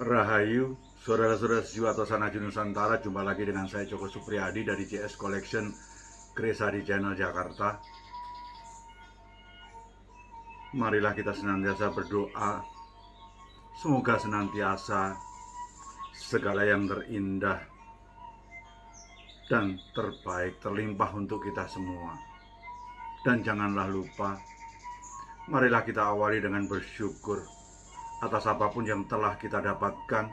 Rahayu, saudara-saudara sejiwa atau Sanaju Nusantara, jumpa lagi dengan saya Joko Supriyadi dari JS Collection Kresari Channel Jakarta. Marilah kita senantiasa berdoa, semoga senantiasa segala yang terindah dan terbaik terlimpah untuk kita semua. Dan janganlah lupa, marilah kita awali dengan bersyukur atas apapun yang telah kita dapatkan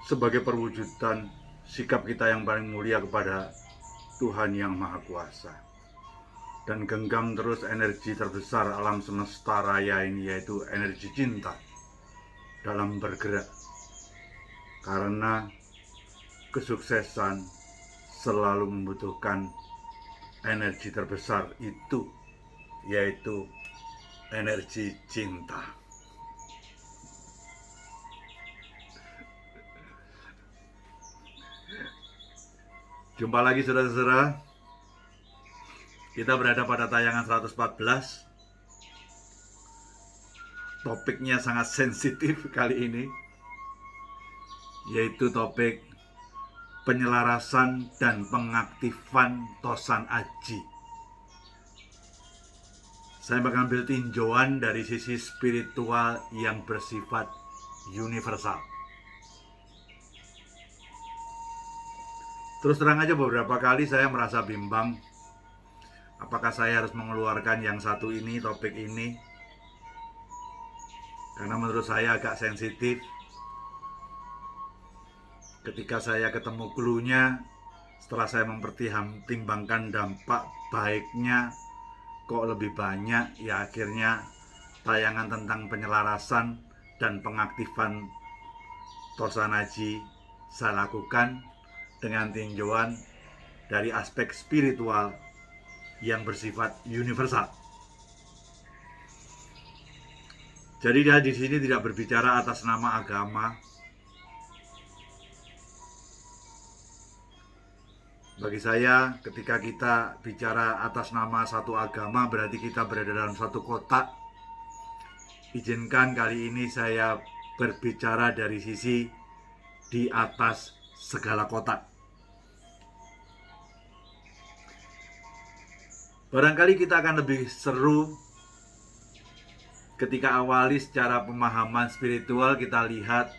sebagai perwujudan sikap kita yang paling mulia kepada Tuhan yang Maha Kuasa. Dan genggam terus energi terbesar alam semesta raya ini, yaitu energi cinta dalam bergerak. Karena kesuksesan selalu membutuhkan energi terbesar itu, yaitu energi cinta. Jumpa lagi saudara-saudara. Kita berada pada tayangan 114. Topiknya sangat sensitif kali ini, yaitu topik penyelarasan dan pengaktifan Tosan Aji. Saya mengambil tinjauan dari sisi spiritual yang bersifat universal. Terus terang aja, beberapa kali saya merasa bimbang, apakah saya harus mengeluarkan yang satu ini, topik ini, karena menurut saya agak sensitif. Ketika saya ketemu clue-nya, setelah saya mempertimbangkan dampak baiknya kok lebih banyak, ya akhirnya tayangan tentang penyelarasan dan pengaktifan Tosan Aji saya lakukan dengan tinjauan dari aspek spiritual yang bersifat universal. Jadi dia di sini tidak berbicara atas nama agama. Bagi saya, ketika kita bicara atas nama satu agama, berarti kita berada dalam satu kotak. Izinkan kali ini saya berbicara dari sisi di atas segala kotak. Barangkali kita akan lebih seru ketika awali secara pemahaman spiritual, kita lihat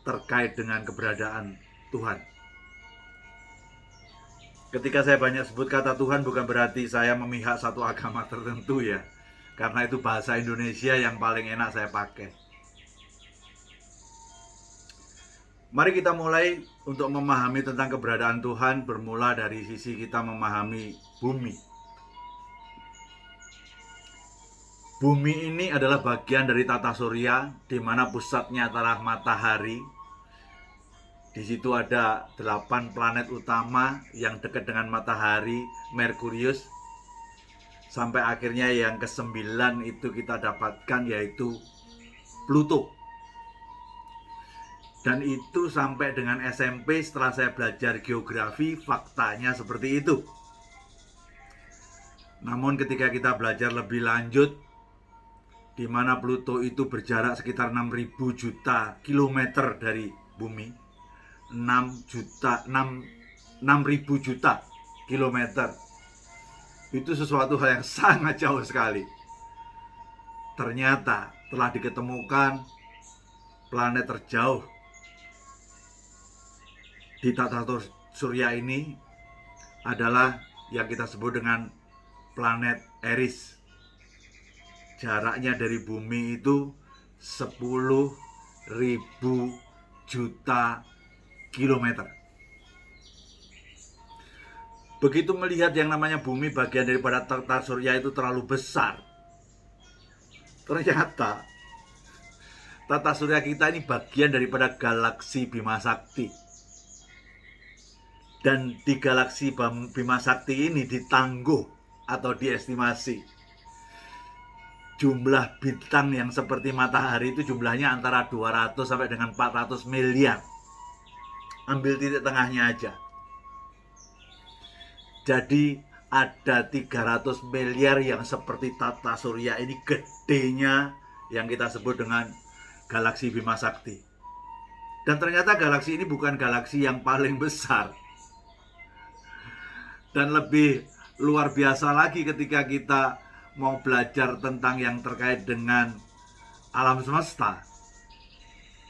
terkait dengan keberadaan Tuhan. Ketika saya banyak sebut kata Tuhan, bukan berarti saya memihak satu agama tertentu ya, karena itu bahasa Indonesia yang paling enak saya pakai. Mari kita mulai untuk memahami tentang keberadaan Tuhan, bermula dari sisi kita memahami bumi. Bumi ini adalah bagian dari tata surya, di mana pusatnya adalah matahari. Di situ ada 8 planet utama yang dekat dengan matahari, Merkurius. Sampai akhirnya yang ke-9 itu kita dapatkan, yaitu Pluto. Dan itu sampai dengan SMP, setelah saya belajar geografi, faktanya seperti itu. Namun ketika kita belajar lebih lanjut, di mana Pluto itu berjarak sekitar 6.000 juta kilometer dari bumi, 6.000 juta kilometer, itu sesuatu hal yang sangat jauh sekali. Ternyata telah diketemukan planet terjauh di tata surya ini adalah yang kita sebut dengan planet Eris. Jaraknya dari bumi itu 10.000 juta kilometer. Begitu melihat yang namanya bumi bagian daripada tata surya itu terlalu besar, ternyata tata surya kita ini bagian daripada galaksi Bima Sakti. Dan di galaksi Bima Sakti ini ditangguh atau diestimasi jumlah bintang yang seperti matahari itu jumlahnya antara 200 sampai dengan 400 miliar. Ambil titik tengahnya aja. Jadi ada 300 miliar yang seperti tata surya ini gedenya, yang kita sebut dengan galaksi Bima Sakti. Dan ternyata galaksi ini bukan galaksi yang paling besar. Dan lebih luar biasa lagi ketika kita mau belajar tentang yang terkait dengan alam semesta.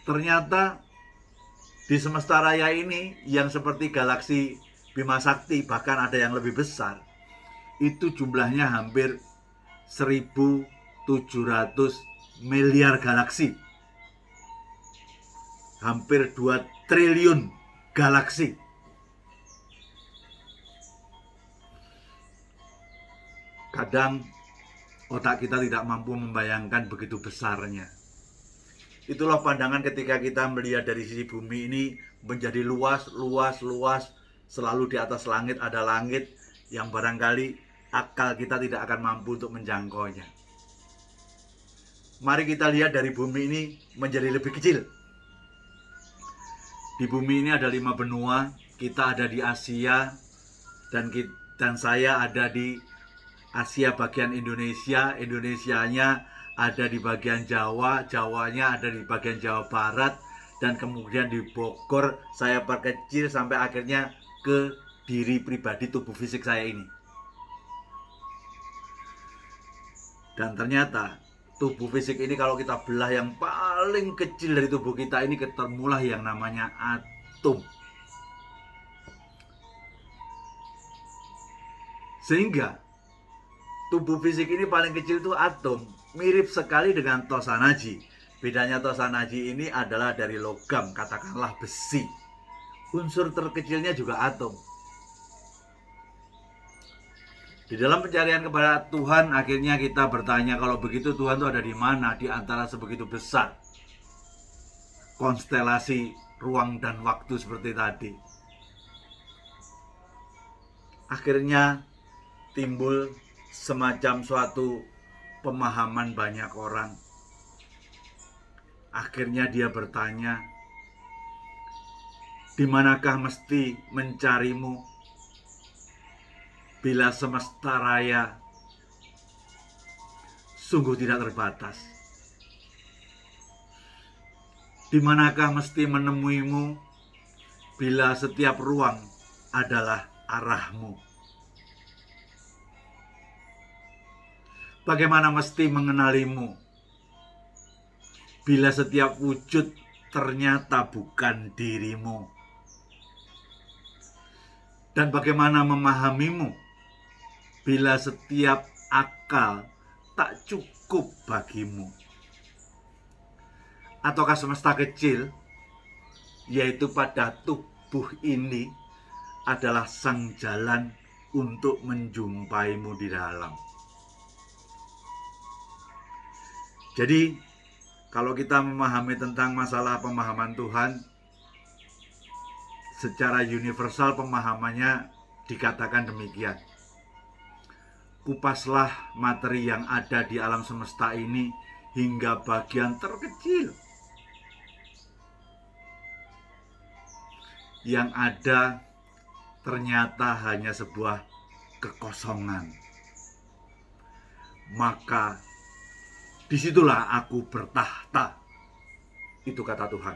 Ternyata di semesta raya ini yang seperti galaksi Bima Sakti, bahkan ada yang lebih besar, itu jumlahnya hampir 1.700 miliar galaksi. Hampir 2 triliun galaksi. Kadang otak kita tidak mampu membayangkan begitu besarnya. Itulah pandangan ketika kita melihat dari sisi bumi ini menjadi luas. Selalu di atas langit ada langit yang barangkali akal kita tidak akan mampu untuk menjangkaunya. Mari kita lihat dari bumi ini menjadi lebih kecil. Di bumi ini ada 5 benua, kita ada di Asia, dan saya ada di Asia bagian Indonesia, Indonesianya ada di bagian Jawa, Jawanya ada di bagian Jawa Barat, dan kemudian di Bogor saya perkecil sampai akhirnya ke diri pribadi, tubuh fisik saya ini. Dan ternyata tubuh fisik ini kalau kita belah, yang paling kecil dari tubuh kita ini ketemulah yang namanya atom. Sehingga tubuh fisik ini paling kecil itu atom, mirip sekali dengan Tosanaji. Bedanya Tosanaji ini adalah dari logam, katakanlah besi. Unsur terkecilnya juga atom. Di dalam pencarian kepada Tuhan, akhirnya kita bertanya, kalau begitu Tuhan itu ada di mana di antara sebegitu besar konstelasi ruang dan waktu seperti tadi. Akhirnya timbul semacam suatu pemahaman banyak orang. Akhirnya dia bertanya, di manakah mesti mencarimu bila semesta raya sungguh tidak terbatas? Di manakah mesti menemuimu bila setiap ruang adalah arahmu? Bagaimana mesti mengenalimu bila setiap wujud ternyata bukan dirimu? Dan bagaimana memahamimu bila setiap akal tak cukup bagimu? Ataukah semesta kecil, yaitu pada tubuh ini, adalah sang jalan untuk menjumpaimu di dalam? Jadi, kalau kita memahami tentang masalah pemahaman Tuhan, secara universal pemahamannya dikatakan demikian. Kupaslah materi yang ada di alam semesta ini hingga bagian terkecil. Yang ada ternyata hanya sebuah kekosongan. Maka disitulah aku bertahta. Itu kata Tuhan.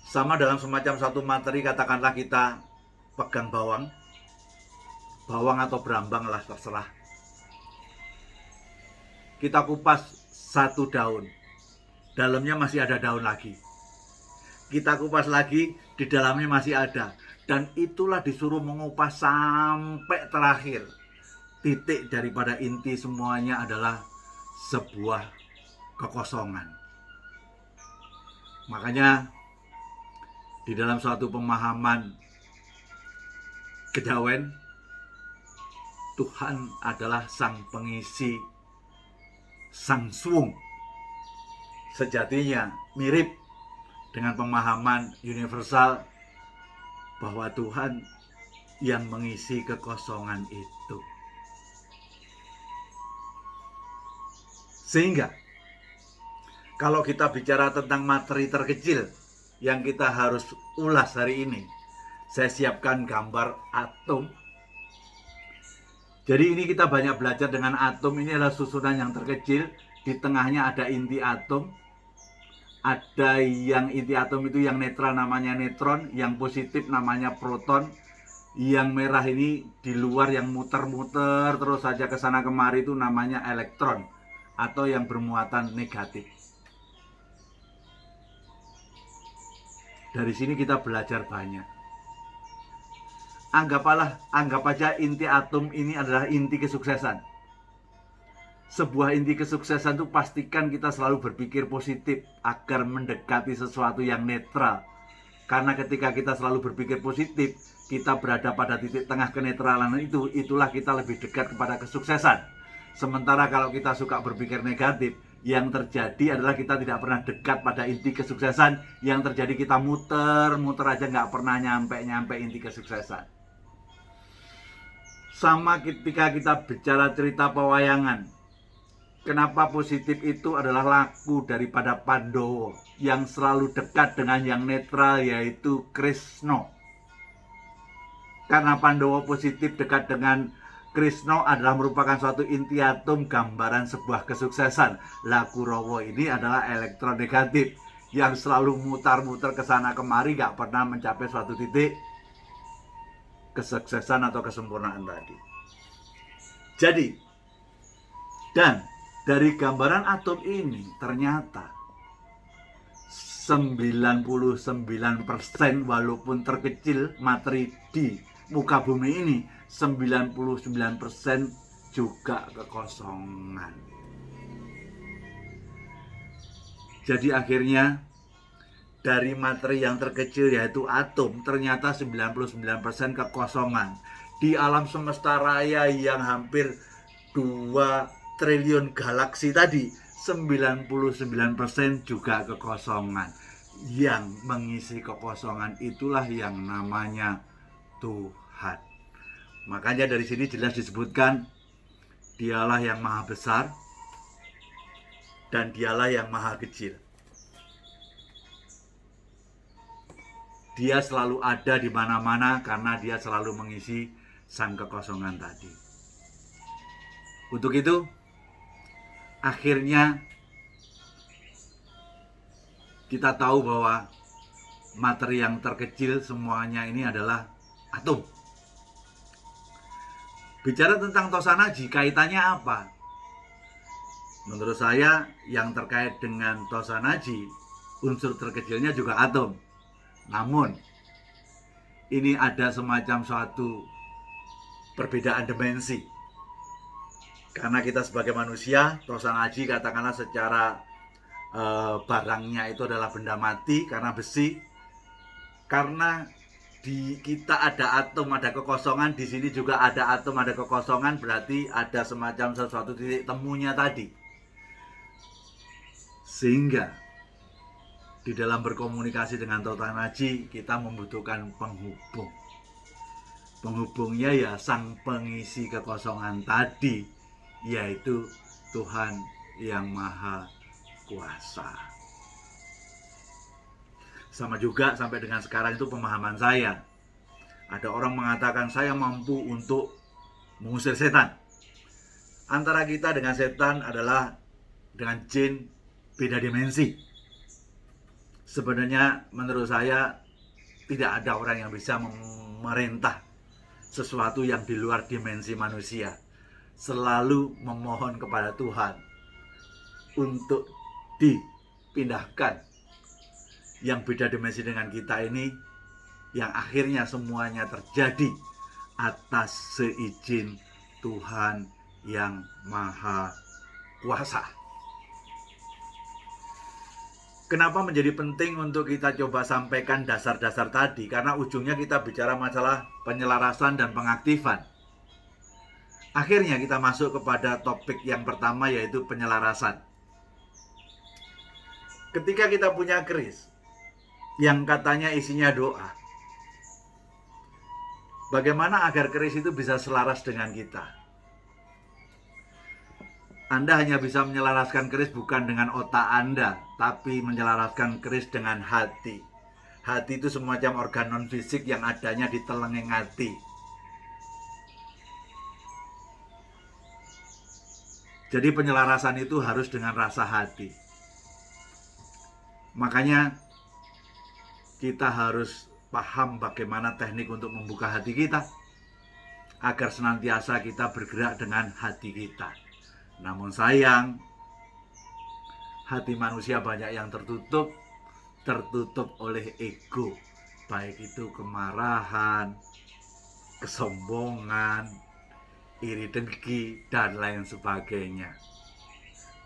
Sama dalam semacam satu materi, katakanlah kita pegang bawang atau berambang lah, terserah. Kita kupas satu daun, dalamnya masih ada daun lagi. Kita kupas lagi, di dalamnya masih ada. Dan itulah disuruh mengupas sampai terakhir. Titik daripada inti semuanya adalah sebuah kekosongan. Makanya di dalam suatu pemahaman kejawen, Tuhan adalah sang pengisi, sang suung. Sejatinya mirip dengan pemahaman universal bahwa Tuhan yang mengisi kekosongan itu. Sehingga kalau kita bicara tentang materi terkecil yang kita harus ulas hari ini, saya siapkan gambar atom Jadi ini kita banyak belajar dengan atom. Ini adalah susunan yang terkecil. Di tengahnya ada inti atom. Ada yang inti atom itu yang netral namanya neutron, yang positif namanya proton, yang merah ini di luar yang muter-muter terus saja ke sana kemari itu namanya elektron atau yang bermuatan negatif. Dari sini kita belajar banyak. Anggap aja inti atom ini adalah inti kesuksesan. Sebuah inti kesuksesan itu pastikan kita selalu berpikir positif agar mendekati sesuatu yang netral. Karena ketika kita selalu berpikir positif, kita berada pada titik tengah kenetralan itu, itulah kita lebih dekat kepada kesuksesan. Sementara kalau kita suka berpikir negatif, yang terjadi adalah kita tidak pernah dekat pada inti kesuksesan. Yang terjadi kita muter-muter aja nggak pernah nyampe inti kesuksesan. Sama ketika kita bicara cerita pewayangan. Kenapa positif itu adalah laku daripada Pandowo yang selalu dekat dengan yang netral yaitu Krisna. Karena Pandowo positif dekat dengan Krisna adalah merupakan suatu inti atom gambaran sebuah kesuksesan. Kurawa ini adalah elektron negatif yang selalu mutar-mutar ke sana kemari gak pernah mencapai suatu titik kesuksesan atau kesempurnaan tadi. Jadi, dan dari gambaran atom ini ternyata 99% walaupun terkecil materi di muka bumi ini, 99% juga kekosongan. Jadi akhirnya dari materi yang terkecil yaitu atom ternyata 99% kekosongan. Di alam semesta raya yang hampir 2 triliun galaksi tadi, 99% juga kekosongan. Yang mengisi kekosongan itulah yang namanya Tuhan. Makanya dari sini jelas disebutkan Dialah yang maha besar dan Dialah yang maha kecil. Dia selalu ada di mana-mana karena dia selalu mengisi sang kekosongan tadi. Untuk itu, akhirnya kita tahu bahwa materi yang terkecil semuanya ini adalah atom. Bicara tentang Tosanaji, kaitannya apa? Menurut saya yang terkait dengan Tosanaji, unsur terkecilnya juga atom. Namun, ini ada semacam suatu perbedaan dimensi. Karena kita sebagai manusia, Tosanaji katakanlah secara barangnya itu adalah benda mati karena besi. Karena di kita ada atom, ada kekosongan, di sini juga ada atom, ada kekosongan, berarti ada semacam sesuatu titik temunya tadi. Sehingga di dalam berkomunikasi dengan Tosanaji kita membutuhkan penghubung. Penghubungnya ya sang pengisi kekosongan tadi, yaitu Tuhan yang Maha Kuasa. Sama juga sampai dengan sekarang itu pemahaman saya. Ada orang mengatakan saya mampu untuk mengusir setan. Antara kita dengan setan adalah dengan jin beda dimensi. Sebenarnya menurut saya tidak ada orang yang bisa memerintah sesuatu yang di luar dimensi manusia. Selalu memohon kepada Tuhan untuk dipindahkan yang beda dimensi dengan kita ini, yang akhirnya semuanya terjadi atas seizin Tuhan yang Maha Kuasa. Kenapa menjadi penting untuk kita coba sampaikan dasar-dasar tadi? Karena ujungnya kita bicara masalah penyelarasan dan pengaktifan. Akhirnya kita masuk kepada topik yang pertama, yaitu penyelarasan. Ketika kita punya keris yang katanya isinya doa, bagaimana agar keris itu bisa selaras dengan kita? Anda hanya bisa menyelaraskan keris bukan dengan otak Anda, tapi menyelaraskan keris dengan hati. Hati itu semacam organ non fisik yang adanya di telenging hati. Jadi penyelarasan itu harus dengan rasa hati. Makanya kita harus paham bagaimana teknik untuk membuka hati kita, agar senantiasa kita bergerak dengan hati kita. Namun sayang, hati manusia banyak yang tertutup oleh ego, baik itu kemarahan, kesombongan, iri dengki, dan lain sebagainya.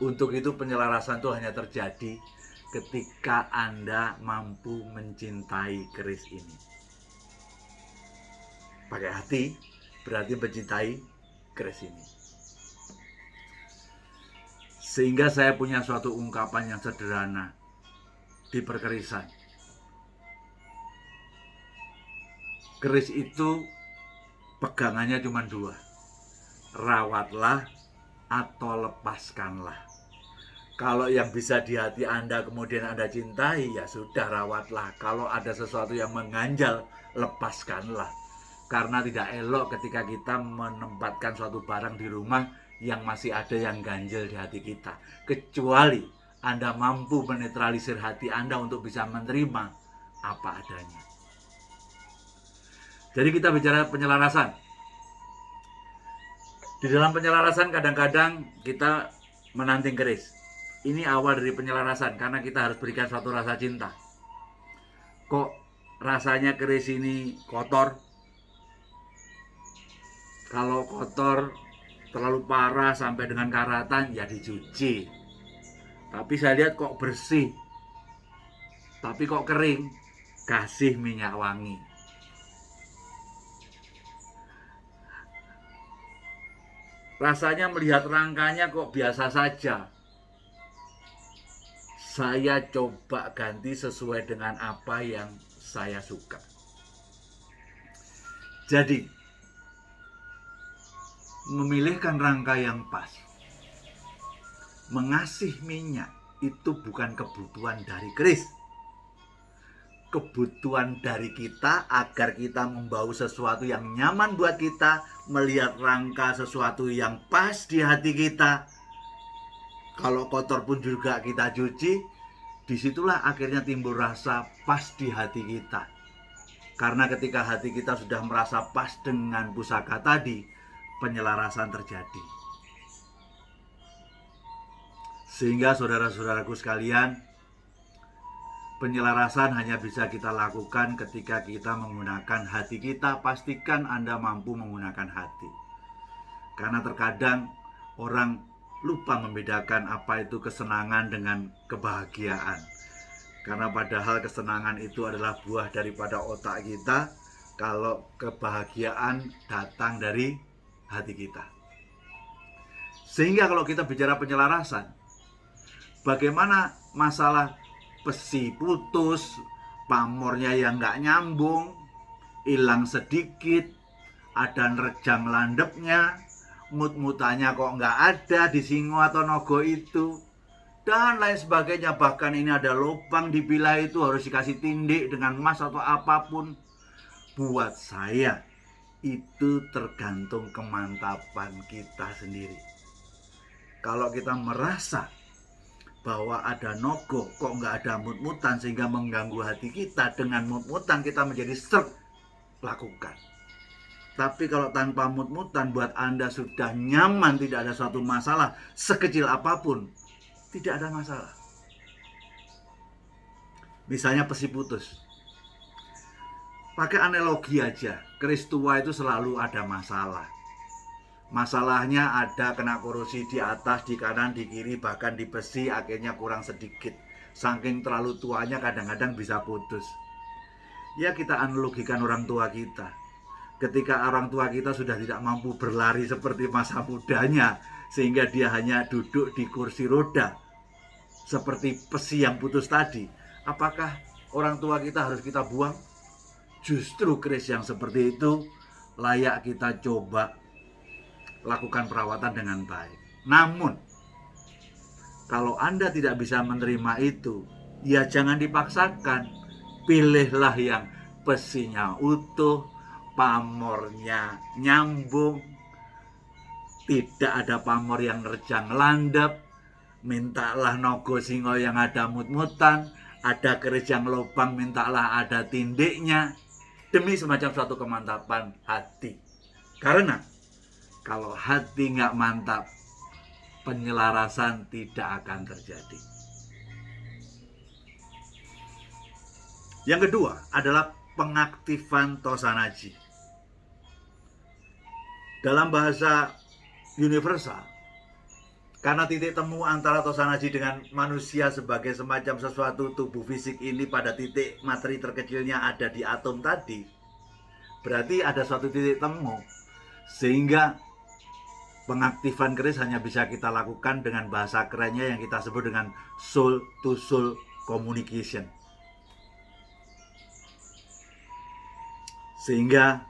Untuk itu penyelarasan itu hanya terjadi ketika Anda mampu mencintai keris ini. Pakai hati berarti mencintai keris ini. Sehingga saya punya suatu ungkapan yang sederhana di perkerisan. Keris itu pegangannya cuma dua, rawatlah atau lepaskanlah. Kalau yang bisa di hati Anda kemudian Anda cintai, ya sudah, rawatlah. Kalau ada sesuatu yang mengganjal, lepaskanlah. Karena tidak elok ketika kita menempatkan suatu barang di rumah yang masih ada yang ganjel di hati kita. Kecuali Anda mampu menetralisir hati Anda untuk bisa menerima apa adanya. Jadi kita bicara penyelarasan. Di dalam penyelarasan kadang-kadang kita menanting keris. Ini awal dari penyelarasan, karena kita harus berikan suatu rasa cinta. Kok rasanya keris ini kotor? Kalau kotor terlalu parah sampai dengan karatan, ya dicuci. Tapi saya lihat kok bersih, tapi kok kering, kasih minyak wangi. Rasanya melihat rangkanya kok biasa saja. Saya coba ganti sesuai dengan apa yang saya suka. Jadi, memilihkan rangka yang pas, mengasih minyak, itu bukan kebutuhan dari keris. Kebutuhan dari kita agar kita membawa sesuatu yang nyaman buat kita, melihat rangka sesuatu yang pas di hati kita. Kalau kotor pun juga kita cuci, disitulah akhirnya timbul rasa pas di hati kita. Karena ketika hati kita sudah merasa pas dengan pusaka tadi, penyelarasan terjadi. Sehingga saudara-saudaraku sekalian, penyelarasan hanya bisa kita lakukan ketika kita menggunakan hati kita. Pastikan Anda mampu menggunakan hati. Karena terkadang orang lupa membedakan apa itu kesenangan dengan kebahagiaan. Karena padahal kesenangan itu adalah buah daripada otak kita, kalau kebahagiaan datang dari hati kita. Sehingga kalau kita bicara penyelarasan, bagaimana masalah besi putus, pamornya yang nggak nyambung, hilang sedikit, ada nerjang landepnya, mut-mutannya kok nggak ada di singo atau nogo itu, dan lain sebagainya. Bahkan ini ada lubang di bilah itu, harus dikasih tindik dengan emas atau apapun. Buat saya itu tergantung kemantapan kita sendiri. Kalau kita merasa bahwa ada nogo kok nggak ada mut-mutan sehingga mengganggu hati kita, dengan mut-mutan kita menjadi serg, lakukan. Tapi kalau tanpa mut-mutan buat Anda sudah nyaman, tidak ada suatu masalah sekecil apapun, tidak ada masalah. Misalnya besi putus, pakai analogi aja, keris tua itu selalu ada masalah. Masalahnya ada kena korosi di atas, di kanan, di kiri, bahkan di besi akhirnya kurang sedikit. Saking terlalu tuanya kadang-kadang bisa putus. Ya kita analogikan orang tua kita. Ketika orang tua kita sudah tidak mampu berlari seperti masa mudanya, sehingga dia hanya duduk di kursi roda seperti besi yang putus tadi, apakah orang tua kita harus kita buang? Justru keris yang seperti itu layak kita coba lakukan perawatan dengan baik. Namun kalau Anda tidak bisa menerima itu, ya jangan dipaksakan. Pilihlah yang besinya utuh, pamornya nyambung, tidak ada pamor yang nerjang landep, mintalah nogo singo yang ada mut-mutan, ada keris yang lubang, mintalah ada tindiknya, demi semacam suatu kemantapan hati. Karena kalau hati nggak mantap, penyelarasan tidak akan terjadi. Yang kedua adalah pengaktifan tosanaji. Dalam bahasa universal, karena titik temu antara tosanaji dengan manusia sebagai semacam sesuatu tubuh fisik ini pada titik materi terkecilnya ada di atom tadi, berarti ada suatu titik temu, sehingga pengaktifan keris hanya bisa kita lakukan dengan bahasa kerennya yang kita sebut dengan soul to soul communication. Sehingga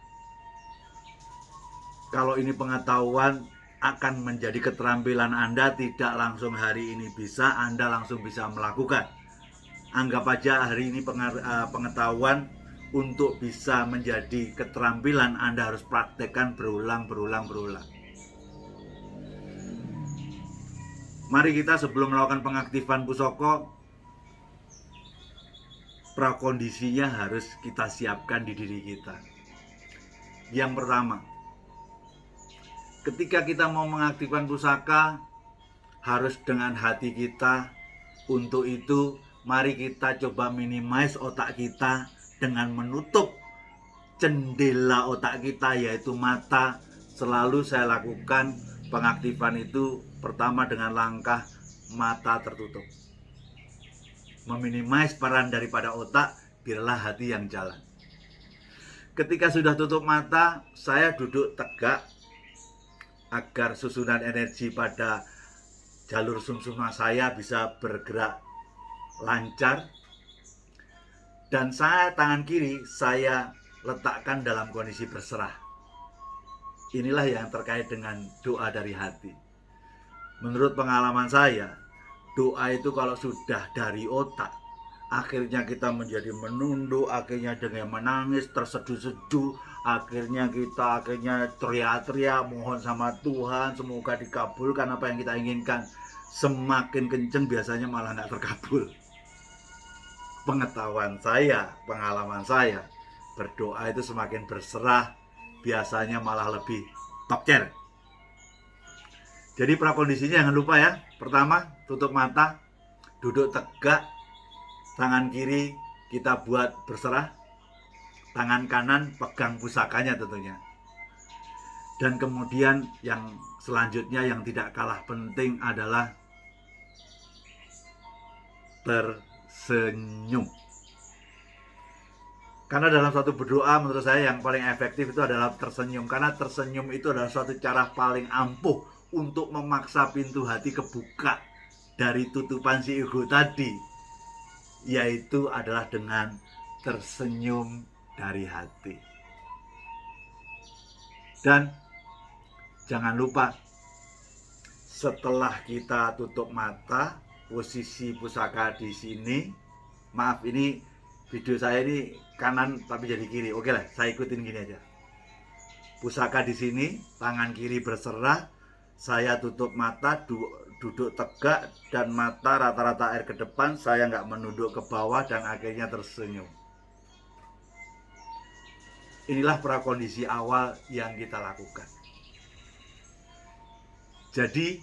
kalau ini pengetahuan akan menjadi keterampilan Anda, tidak langsung hari ini bisa, Anda langsung bisa melakukan. Anggap aja hari ini pengetahuan untuk bisa menjadi keterampilan Anda harus praktekkan berulang. Mari kita sebelum melakukan pengaktifan pusaka, prakondisinya harus kita siapkan di diri kita. Yang pertama, ketika kita mau mengaktifkan pusaka, harus dengan hati kita. Untuk itu, mari kita coba minimize otak kita dengan menutup jendela otak kita, yaitu mata. Selalu saya lakukan pengaktifan itu pertama dengan langkah mata tertutup. Meminimize peran daripada otak, biarlah hati yang jalan. Ketika sudah tutup mata, saya duduk tegak agar susunan energi pada jalur sumsum saya bisa bergerak lancar. Dan tangan kiri saya letakkan dalam kondisi berserah. Inilah yang terkait dengan doa dari hati. Menurut pengalaman saya, doa itu kalau sudah dari otak, akhirnya kita menjadi menunduk, akhirnya dengan menangis, terseduh-seduh, akhirnya kita teriak-teriak mohon sama Tuhan semoga dikabulkan apa yang kita inginkan. Semakin kenceng biasanya malah nggak terkabul. Pengetahuan saya, pengalaman saya, berdoa itu semakin berserah biasanya malah lebih top chair. Jadi prakondisinya jangan lupa ya. Pertama, tutup mata, duduk tegak, tangan kiri kita buat berserah, tangan kanan pegang pusakanya tentunya. Dan kemudian yang selanjutnya yang tidak kalah penting adalah tersenyum. Karena dalam suatu berdoa menurut saya yang paling efektif itu adalah tersenyum. Karena tersenyum itu adalah suatu cara paling ampuh untuk memaksa pintu hati kebuka dari tutupan si ego tadi, yaitu adalah dengan tersenyum dari hati. Dan jangan lupa, setelah kita tutup mata, posisi pusaka di sini, maaf ini video saya ini kanan tapi jadi kiri, oke lah saya ikutin gini aja. Pusaka di sini, tangan kiri berserah, saya tutup mata, duduk tegak, dan mata rata-rata air ke depan, saya nggak menunduk ke bawah, dan akhirnya tersenyum. Inilah prakondisi awal yang kita lakukan. Jadi,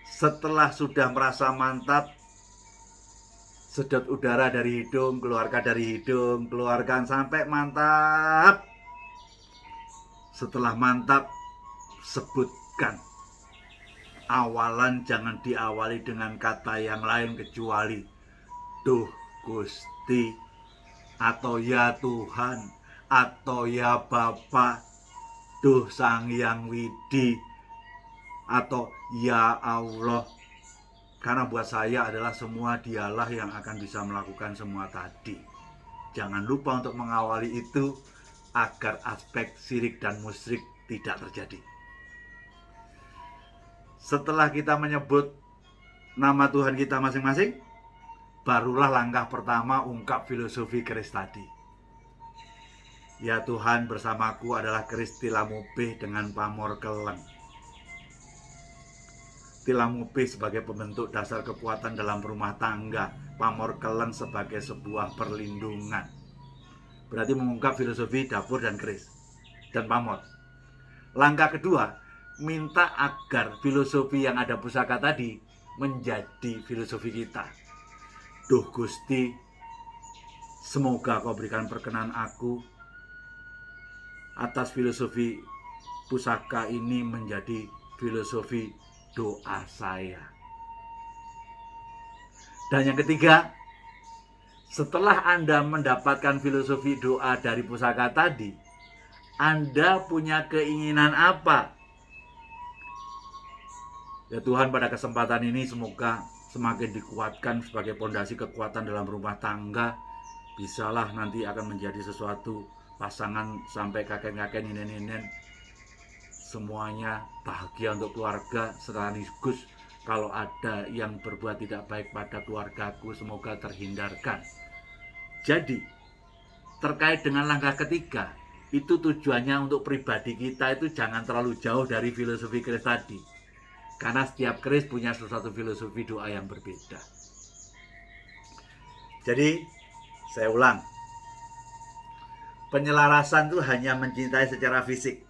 setelah sudah merasa mantap, sedot udara dari hidung, keluarkan dari hidung, keluarkan sampai mantap. Setelah mantap, sebutkan. Awalan jangan diawali dengan kata yang lain kecuali Duh Gusti, atau ya Tuhan, atau ya Bapa, Duh Sang Hyang Widi, atau ya Allah. Karena buat saya adalah semua dialah yang akan bisa melakukan semua tadi. Jangan lupa untuk mengawali itu agar aspek syirik dan musyrik tidak terjadi. Setelah kita menyebut nama Tuhan kita masing-masing, barulah langkah pertama ungkap filosofi keris tadi. Ya Tuhan, bersamaku adalah keris tilamubih dengan pamor keleng. tilamupi sebagai pembentuk dasar kekuatan dalam rumah tangga, pamor kelen sebagai sebuah perlindungan. Berarti mengungkap filosofi dapur dan keris dan pamor. Langkah kedua, minta agar filosofi yang ada pusaka tadi menjadi filosofi kita. Duh Gusti, semoga kau berikan perkenan aku atas filosofi pusaka ini menjadi filosofi doa saya. Dan yang ketiga, setelah Anda mendapatkan filosofi doa dari pusaka tadi, Anda punya keinginan apa? Ya Tuhan, pada kesempatan ini semoga semakin dikuatkan sebagai pondasi kekuatan dalam rumah tangga. Bisalah nanti akan menjadi sesuatu pasangan sampai kakek-kakek, nenek-nenek, semuanya bahagia untuk keluarga. Sekaligus kalau ada yang berbuat tidak baik pada keluargaku, semoga terhindarkan. Jadi terkait dengan langkah ketiga, itu tujuannya untuk pribadi kita itu jangan terlalu jauh dari filosofi keris tadi, karena setiap keris punya sesuatu filosofi doa yang berbeda. Jadi saya ulang, penyelarasan itu hanya mencintai secara fisik.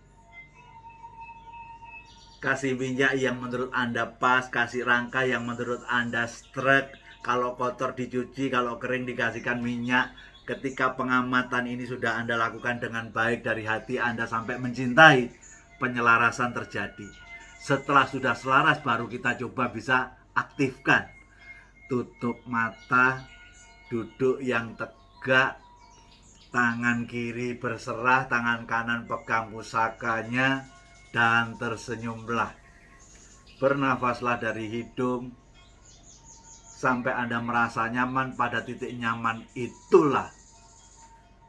Kasih minyak yang menurut Anda pas, kasih rangka yang menurut Anda strek. Kalau kotor dicuci, kalau kering dikasihkan minyak. Ketika pengamatan ini sudah Anda lakukan dengan baik dari hati Anda sampai mencintai, penyelarasan terjadi. Setelah sudah selaras, baru kita coba bisa aktifkan. Tutup mata, duduk yang tegak, tangan kiri berserah, tangan kanan pegang pusakanya, dan tersenyumlah. Bernafaslah dari hidung sampai Anda merasa nyaman. Pada titik nyaman itulah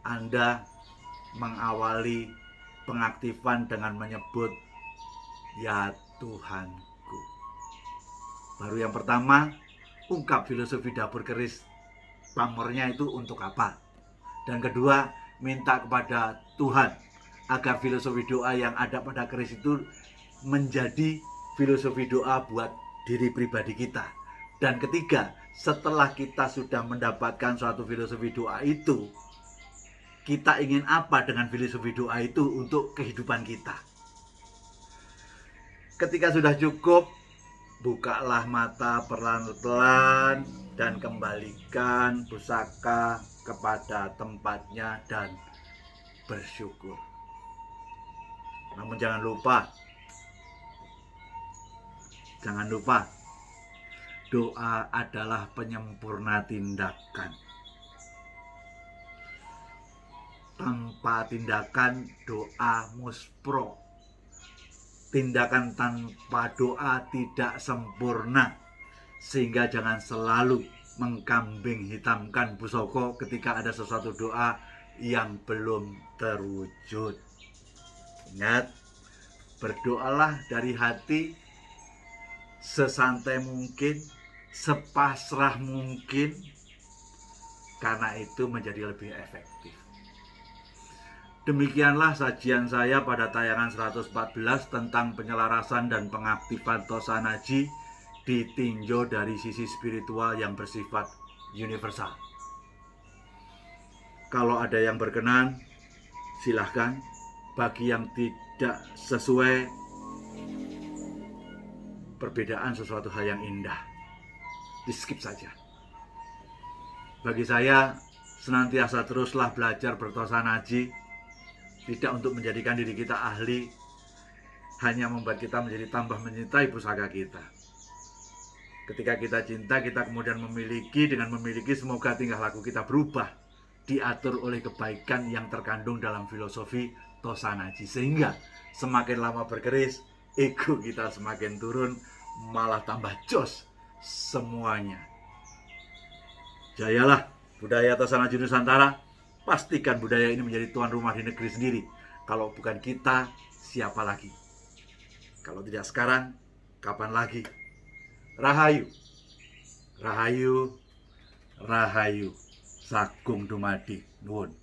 Anda mengawali pengaktifan dengan menyebut ya Tuhanku. Baru yang pertama, ungkap filosofi dapur keris pamornya itu untuk apa. Dan kedua, minta kepada Tuhan agar filosofi doa yang ada pada keris itu menjadi filosofi doa buat diri pribadi kita. Dan ketiga, setelah kita sudah mendapatkan suatu filosofi doa itu, kita ingin apa dengan filosofi doa itu untuk kehidupan kita. Ketika sudah cukup, bukalah mata pelan-pelan dan kembalikan pusaka kepada tempatnya dan bersyukur. Namun jangan lupa, doa adalah penyempurna tindakan. Tanpa tindakan, doa muspro. Tindakan tanpa doa tidak sempurna. Sehingga jangan selalu mengkambing hitamkan pusaka ketika ada sesuatu doa yang belum terwujud. Ingat, berdoalah dari hati, sesantai mungkin, sepasrah mungkin, karena itu menjadi lebih efektif. Demikianlah sajian saya pada tayangan 114 tentang penyelarasan dan pengaktifan Tosanaji ditinjau dari sisi spiritual yang bersifat universal. Kalau ada yang berkenan, silahkan. Bagi yang tidak sesuai, perbedaan sesuatu hal yang indah, di skip saja. Bagi saya, senantiasa teruslah belajar bertosanaji, tidak untuk menjadikan diri kita ahli, hanya membuat kita menjadi tambah mencintai pusaka kita. Ketika kita cinta, kita kemudian memiliki. Dengan memiliki, semoga tingkah laku kita berubah, diatur oleh kebaikan yang terkandung dalam filosofi Tosanaji. Sehingga semakin lama berkeris, ego kita semakin turun, malah tambah jos semuanya. Jayalah budaya Tosanaji Nusantara. Pastikan budaya ini menjadi tuan rumah di negeri sendiri. Kalau bukan kita, siapa lagi? Kalau tidak sekarang, kapan lagi? Rahayu, Rahayu, Rahayu, Sagung Dumadi, Nuwun.